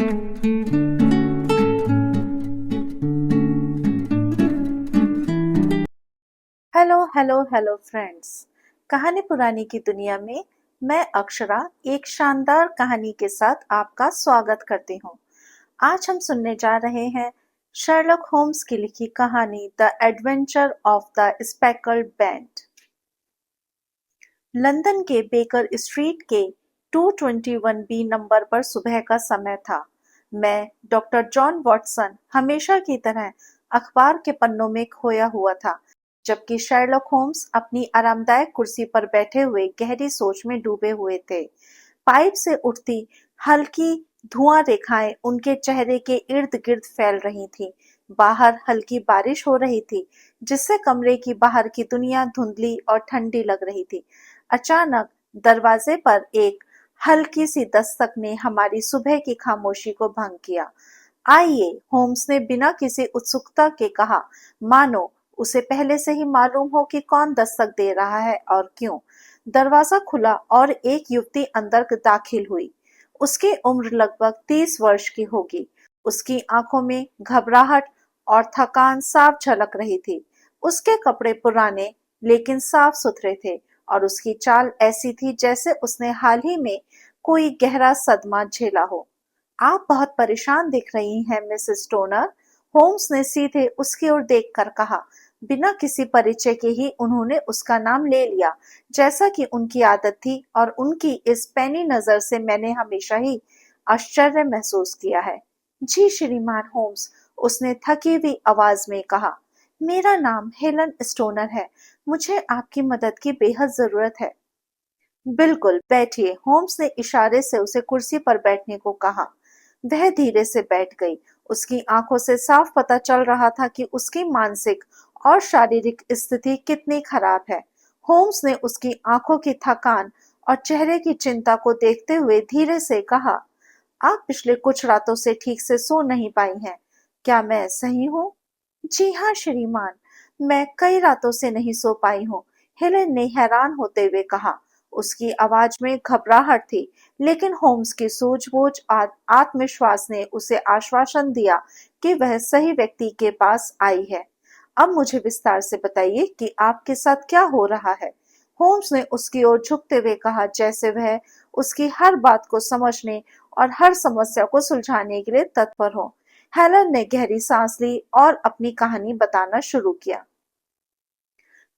Hello hello hello friends. कहानी पुरानी की दुनिया में मैं अक्षरा एक शानदार कहानी के साथ आपका स्वागत करती हूँ। आज हम सुनने जा रहे हैं शर्लक होम्स की लिखी कहानी the adventure of the speckled band. London के बेकर स्ट्रीट के 221 बी नंबर पर सुबह का समय था। मैं डॉक्टर जॉन वॉटसन हमेशा की तरह अखबार के पन्नों में खोया हुआ था, जबकि शर्लक होम्स अपनी आरामदायक कुर्सी पर बैठे हुए गहरी सोच में डूबे हुए थे। पाइप से उठती हल्की धुआं रेखाएं उनके चेहरे के इर्द गिर्द फैल रही थीं। बाहर हल्की बारिश हो रही थी, जिससे कमरे की बाहर की दुनिया धुंधली और ठंडी लग रही थी। अचानक दरवाजे पर एक हल्की सी दस्तक ने हमारी सुबह की खामोशी को भंग किया। आइए, होम्स ने बिना किसी उत्सुकता के कहा, मानो उसे पहले से ही मालूम हो कि कौन दस्तक दे रहा है और क्यों। दरवाजा खुला और एक युवती अंदर दाखिल हुई। उसकी उम्र लगभग 30 वर्ष की होगी। उसकी आंखों में घबराहट और थकान साफ झलक रही थी। उसके कपड़े पुराने लेकिन साफ सुथरे थे और उसकी चाल ऐसी थी जैसे उसने हाल ही में कोई गहरा सदमा झेला हो। आप बहुत परेशान दिख रही हैं, मिसेस टोनर, होम्स ने सीधे उसकी ओर देखकर कहा। बिना किसी परिचय के ही उन्होंने उसका नाम ले लिया, जैसा कि उनकी आदत थी, और उनकी इस पैनी नजर से मैंने हमेशा ही आश्चर्य महसूस किया है। जी श्रीमान होम्स, उसने थकी हुई आवाज में कहा। मेरा नाम हेलन स्टोनर है। मुझे आपकी मदद की बेहद जरूरत है। बिल्कुल, बैठिए, होम्स ने इशारे से उसे कुर्सी पर बैठने को कहा। वह धीरे से बैठ गई। उसकी आंखों से साफ पता चल रहा था कि उसकी मानसिक और शारीरिक स्थिति कितनी खराब है। होम्स ने उसकी आंखों की थकान और चेहरे की चिंता को देखते हुए धीरे से कहा, आप पिछले कुछ रातों से ठीक से सो नहीं पाई हैं। क्या मैं सही हूँ? जी हाँ श्रीमान, मैं कई रातों से नहीं सो पाई हूँ, हेलेन ने हैरान होते हुए कहा। उसकी आवाज में घबराहट थी, लेकिन होम्स की सूझबूझ और आत्मविश्वास ने उसे आश्वासन दिया कि वह सही व्यक्ति के पास आई है। अब मुझे विस्तार से बताइए कि आपके साथ क्या हो रहा है। होम्स ने उसकी ओर झुकते हुए कहा, जैसे वह उसकी हर बात को समझने और हर समस्या को सुलझाने के लिए तत्पर हो। हेलन ने गहरी सांस ली और अपनी कहानी बताना शुरू किया।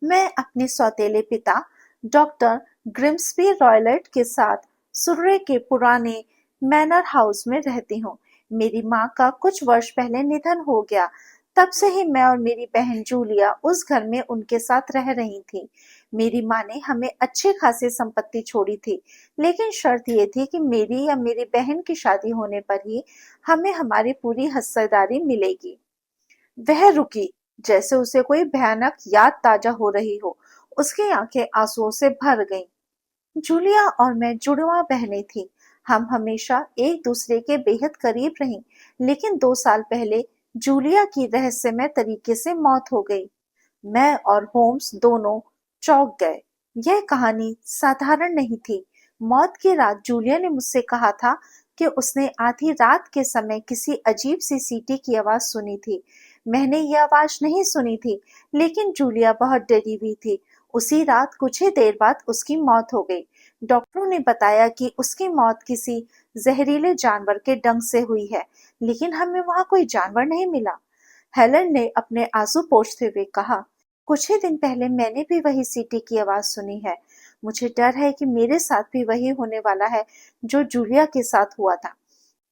मैं अपने सौतेले पिता डॉक्टर ग्रिम्सबी रॉयलेट के साथ सुर्रे के पुराने मैनर हाउस में रहती हूँ। मेरी माँ का कुछ वर्ष पहले निधन हो गया। तब से ही मैं और मेरी बहन जूलिया उस घर में उनके साथ रह रही थी। मेरी माँ ने हमें अच्छी खासी संपत्ति छोड़ी थी, लेकिन शर्त ये थी कि मेरी या मेरी बहन की शादी होने पर ही हमें हमारी पूरी हिस्सेदारी मिलेगी। वह रुकी, जैसे उसे कोई भयानक याद ताजा हो रही हो। उसकी आंखें आंसुओं से भर गईं। जूलिया और मैं जुड़वा बहनें थीं। हम हमेशा एक दूसरे के बेहद करीब रहीं, लेकिन 2 साल पहले जूलिया की रहस्यमय तरीके से मौत हो गई। मैं और होम्स दोनों चौंक गए। यह कहानी साधारण नहीं थी। मौत की रात जूलिया ने मुझसे कहा था कि उसने आधी रात के समय किसी अजीब सी सीटी की आवाज सुनी थी। मैंने यह आवाज नहीं सुनी थी, लेकिन जूलिया बहुत डरी हुई थी। उसी रात कुछ ही देर बाद उसकी मौत हो गई। डॉक्टरों ने बताया कि उसकी मौत किसी जहरीले जानवर के डंक से हुई है, लेकिन हमें वहां कोई जानवर नहीं मिला। हेलन ने अपने आंसू पोंछते हुए कहा, कुछ ही दिन पहले मैंने भी वही सीटी की आवाज सुनी है। मुझे डर है कि मेरे साथ भी वही होने वाला है जो जूलिया के साथ हुआ था।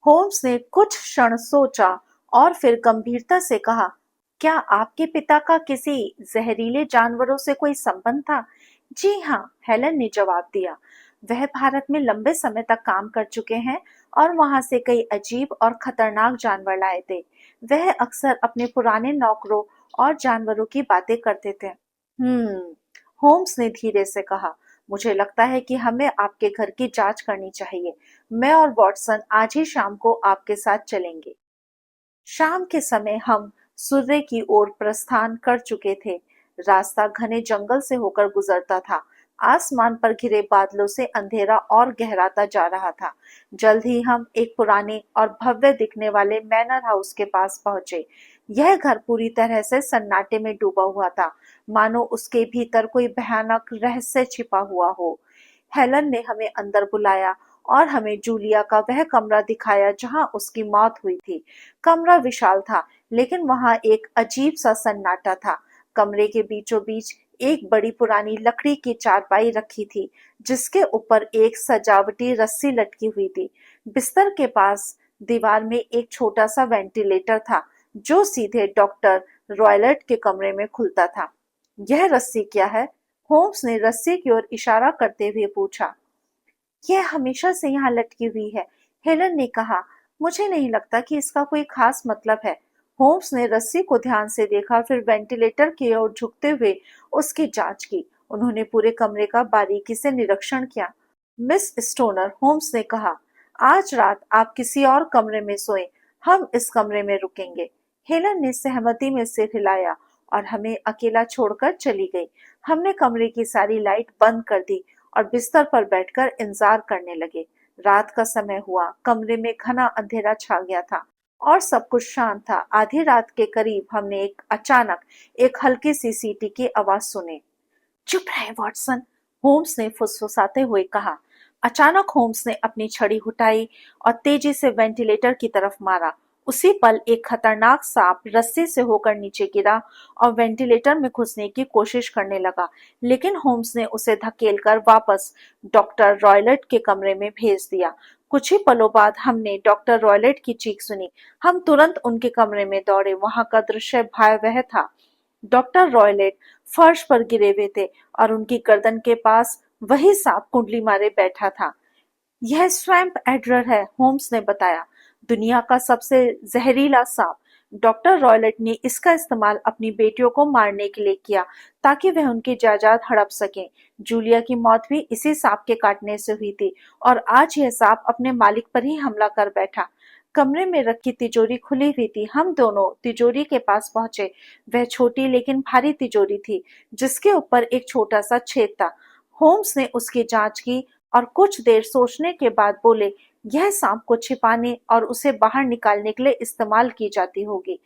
होम्स ने कुछ क्षण सोचा और फिर गंभीरता से कहा, क्या आपके पिता का किसी जहरीले जानवरों से कोई संबंध था? जी हाँ, हेलन ने जवाब दिया। वह भारत में लंबे समय तक काम कर चुके हैं और वहां से कई अजीब और खतरनाक जानवर लाए थे। वह अक्सर अपने पुराने नौकरों और जानवरों की बातें करते थे। होम्स ने धीरे से कहा, मुझे लगता है कि हमें आपके घर की जांच करनी चाहिए। मैं और वॉटसन आज ही शाम को आपके साथ चलेंगे। शाम के समय हम सूर्य की ओर प्रस्थान कर चुके थे। रास्ता घने जंगल से होकर गुजरता था। आसमान पर घिरे बादलों से अंधेरा और गहराता जा रहा था। जल्द ही हम एक पुराने और भव्य दिखने वाले मैनर हाउस के पास पहुंचे। यह घर पूरी तरह से सन्नाटे में डूबा हुआ था, मानो उसके भीतर कोई भयानक रहस्य छिपा हुआ हो। हेलन ने हमें अंदर बुलाया और हमें जूलिया का वह कमरा दिखाया जहां उसकी मौत हुई थी। कमरा विशाल था, लेकिन वहां एक अजीब सा सन्नाटा था। कमरे के बीचों बीच एक बड़ी पुरानी लकड़ी की चारपाई रखी थी, जिसके ऊपर एक सजावटी रस्सी लटकी हुई थी। बिस्तर के पास दीवार में एक छोटा सा वेंटिलेटर था, जो सीधे डॉक्टर रॉयलेट के कमरे में खुलता था। यह रस्सी क्या है? होम्स ने रस्सी की ओर इशारा करते हुए पूछा। यह हमेशा से यहाँ लटकी हुई है, हेलन ने कहा। मुझे नहीं लगता कि इसका कोई खास मतलब है। होम्स ने रस्सी को ध्यान से देखा, फिर वेंटिलेटर की ओर झुकते हुए उसकी जांच की। उन्होंने पूरे कमरे का बारीकी से निरीक्षण किया। मिस स्टोनर, होम्स ने कहा, आज रात आप किसी और कमरे में सोएं, हम इस कमरे में रुकेंगे। हेलन ने सहमति में सिर हिलाया और हमें अकेला छोड़कर चली गई। हमने कमरे की सारी लाइट बंद कर दी और बिस्तर पर बैठकर इंतजार करने लगे। रात का समय हुआ, कमरे में घना अंधेरा छा गया था और सब कुछ शांत था। आधी रात के करीब हमने अचानक एक हल्की सी सीटी की आवाज सुनी। चुप रहे वॉटसन, होम्स ने फुसफुसाते हुए कहा। अचानक होम्स ने अपनी छड़ी उठाई और तेजी से वेंटिलेटर की तरफ मारा। उसी पल एक खतरनाक सांप रस्सी से होकर नीचे गिरा और वेंटिलेटर में घुसने की कोशिश करने लगा, लेकिन होम्स ने उसे धकेलकर वापस डॉक्टर रॉयलेट के कमरे में भेज दिया। कुछ ही पलों बाद हमने डॉक्टर रॉयलेट की चीख सुनी। हम तुरंत उनके कमरे में दौड़े। वहां का दृश्य भयावह था। डॉक्टर रॉयलेट फर्श पर गिरे हुए थे और उनकी गर्दन के पास वही सांप कुंडली मारे बैठा था। यह स्वैम्प एडर है, होम्स ने बताया, दुनिया का सबसे जहरीला सांप। डॉक्टर रॉयलेट ने इसका इस्तेमाल अपनी बेटियों को मारने के लिए किया, ताकि वह उनकी जायदाद हड़प सकें। जूलिया की मौत भी इसी सांप के काटने से हुई थी और आज यह सांप अपने मालिक पर ही हमला कर बैठा। कमरे में रखी तिजोरी खुली हुई थी। हम दोनों तिजोरी के पास पहुंचे। वह छोटी लेकिन भारी तिजोरी थी, जिसके ऊपर एक छोटा सा छेद था। होम्स ने उसकी जांच की और कुछ देर सोचने के बाद बोले, यह सांप को छिपाने और उसे बाहर निकालने के लिए इस्तेमाल की जाती होगी।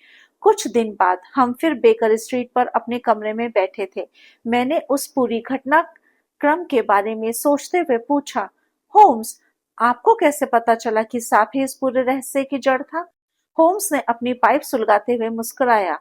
कुछ दिन बाद हम फिर बेकर स्ट्रीट पर अपने कमरे में बैठे थे। मैंने उस पूरी घटनाक्रम के बारे में सोचते हुए पूछा, होम्स, आपको कैसे पता चला कि सांप ही इस पूरे रहस्य की जड़ था? होम्स ने अपनी पाइप सुलगाते हुए मुस्कुराया।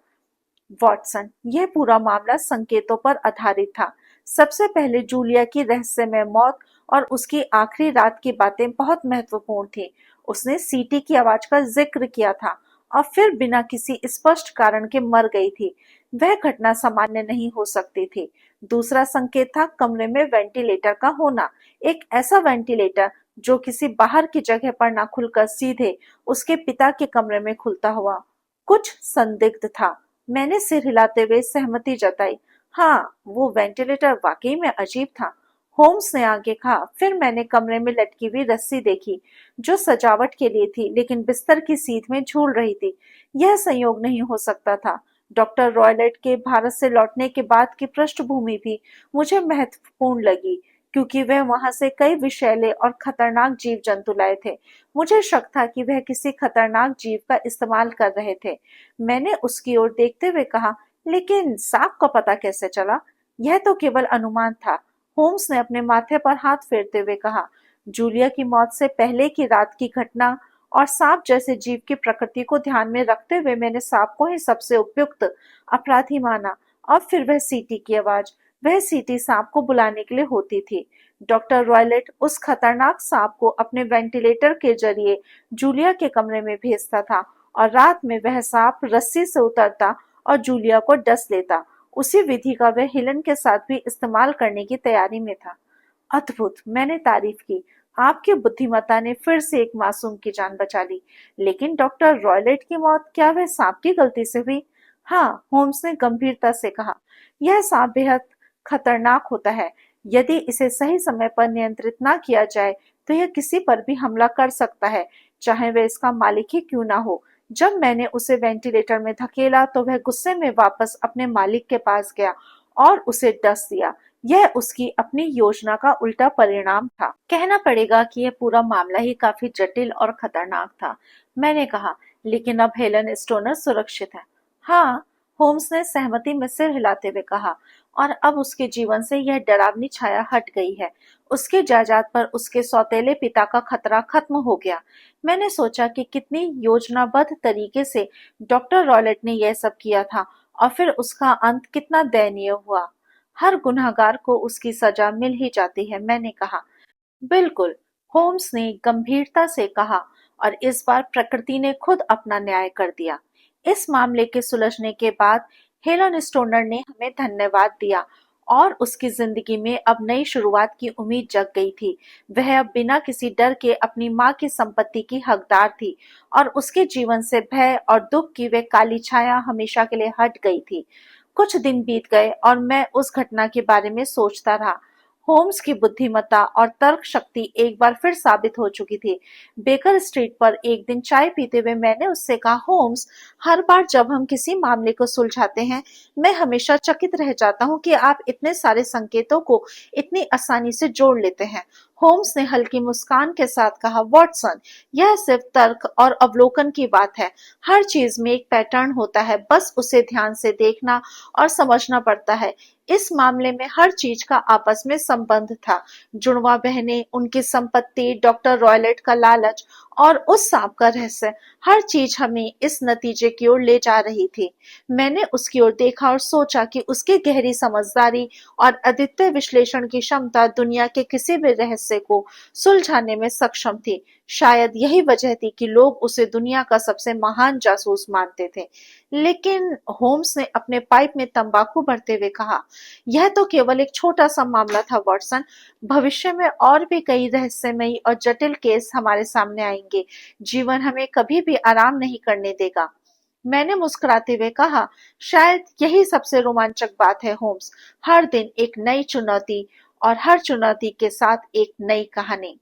वॉटसन, यह पूरा मामला संकेतों पर आधारित था। सबसे पहले जूलिया की रहस्यमय मौत और उसकी आखिरी रात की बातें बहुत महत्वपूर्ण थी। उसने सीटी की आवाज का जिक्र किया था और फिर बिना किसी स्पष्ट कारण के मर गई थी। वह घटना सामान्य नहीं हो सकती थी। दूसरा संकेत था कमरे में वेंटिलेटर का होना। एक ऐसा वेंटिलेटर जो किसी बाहर की जगह पर ना खुलकर सीधे उसके पिता के कमरे में खुलता हुआ। कुछ संदिग्ध था। मैंने सिर हिलाते हुए सहमति जताई। हाँ, वो वेंटिलेटर वाकई में अजीब था। होम्स ने आगे कहा। फिर मैंने कमरे में लटकी हुई रस्सी देखी, जो सजावट के लिए थी लेकिन बिस्तर की सीध में झूल रही थी। यह संयोग नहीं हो सकता था। डॉक्टर रॉयलेट के भारत से लौटने के बाद की पृष्ठभूमि भी मुझे महत्वपूर्ण लगी, क्योंकि वह वहां से कई विषैले और खतरनाक जीव जंतु लाए थे। मुझे शक था कि वह किसी खतरनाक जीव का इस्तेमाल कर रहे थे। मैंने उसकी ओर देखते हुए कहा, लेकिन सांप का पता कैसे चला? यह तो केवल अनुमान था। होम्स ने अपने माथे पर हाथ फेरते हुए कहा, जूलिया की मौत से पहले की रात की घटना और सांप जैसे जीव की प्रकृति को ध्यान में रखते हुए मैंने सांप को ही सबसे उपयुक्त अपराधी माना। और फिर वह सीटी की आवाज, वह सीटी सांप को बुलाने के लिए होती थी। डॉक्टर रॉयलेट उस खतरनाक सांप को अपने वेंटिलेटर के जरिए जूलिया के कमरे में भेजता था और रात में वह सांप रस्सी से उतरता और जूलिया को डस लेता। उसी विधि का वह हिलन के साथ भी इस्तेमाल करने की तैयारी में था। अद्भुत, मैंने तारीफ की। आपकी बुद्धिमत्ता ने फिर से एक मासूम की जान बचा ली। लेकिन डॉक्टर रॉयलेट की मौत, क्या वह सांप की गलती से हुई? हाँ, होम्स ने गंभीरता से कहा। यह सांप बेहद खतरनाक होता है। यदि इसे सही समय पर नियंत्रित ना किया जाए तो यह किसी पर भी हमला कर सकता है, चाहे वह इसका मालिक ही क्यों ना हो। जब मैंने उसे वेंटिलेटर में धकेला तो वह गुस्से में वापस अपने मालिक के पास गया और उसे डस दिया। यह उसकी अपनी योजना का उल्टा परिणाम था। कहना पड़ेगा कि यह पूरा मामला ही काफी जटिल और खतरनाक था। मैंने कहा, लेकिन अब हेलन स्टोनर सुरक्षित है। हाँ, होम्स ने सहमति में सिर हिलाते हुए कहा, और अब उसके जीवन से यह डरावनी छाया हट गई है। उसके जायदाद पर उसके सौतेले पिता का खतरा खत्म हो गया। मैंने सोचा कि कितनी योजनाबद्ध तरीके से डॉक्टर रॉयलेट ने यह सब किया था, और फिर उसका अंत कितना दयनीय हुआ। हर गुनहगार को उसकी सजा मिल ही जाती है, मैंने कहा। बिल्कुल, होम्स ने गंभीरता से कहा, और इस बार प्रकृति ने खुद अपना न्याय कर दिया। इस मामले के सुलझने के बाद हेलन स्टोनर ने हमें धन्यवाद दिया, और उसकी जिंदगी में अब नई शुरुआत की उम्मीद जग गई थी। वह अब बिना किसी डर के अपनी माँ की संपत्ति की हकदार थी, और उसके जीवन से भय और दुख की वह काली छाया हमेशा के लिए हट गई थी। कुछ दिन बीत गए और मैं उस घटना के बारे में सोचता रहा। होम्स की बुद्धिमत्ता और तर्क शक्ति एक बार फिर साबित हो चुकी थी। बेकर स्ट्रीट पर एक दिन चाय पीते हुए मैंने उससे कहा, होम्स, हर बार जब हम किसी मामले को सुलझाते हैं, मैं हमेशा चकित रह जाता हूँ कि आप इतने सारे संकेतों को इतनी आसानी से जोड़ लेते हैं। होम्स ने हल्की मुस्कान के साथ कहा, वॉटसन, यह सिर्फ तर्क और अवलोकन की बात है। हर चीज में एक पैटर्न होता है, बस उसे ध्यान से देखना और समझना पड़ता है। इस मामले में हर चीज का आपस में संबंध था। जुड़वा बहनें, उनकी संपत्ति, डॉक्टर रॉयलेट का लालच और उस सांप का रहस्य, हर चीज हमें इस नतीजे की ओर ले जा रही थी। मैंने उसकी ओर देखा और सोचा कि उसकी गहरी समझदारी और अद्वितीय विश्लेषण की क्षमता दुनिया के किसी भी रहस्य को सुलझाने में सक्षम थी। शायद यही वजह थी कि लोग उसे दुनिया का सबसे महान जासूस मानते थे। लेकिन होम्स ने अपने पाइप में तंबाकू भरते हुए कहा, यह तो केवल एक छोटा सा मामला था, वॉटसन। भविष्य में और भी कई रहस्यमयी और जटिल केस हमारे सामने आएंगे। जीवन हमें कभी भी आराम नहीं करने देगा। मैंने मुस्कुराते हुए कहा, शायद यही सबसे रोमांचक बात है, होम्स। हर दिन एक नई चुनौती, और हर चुनौती के साथ एक नई कहानी।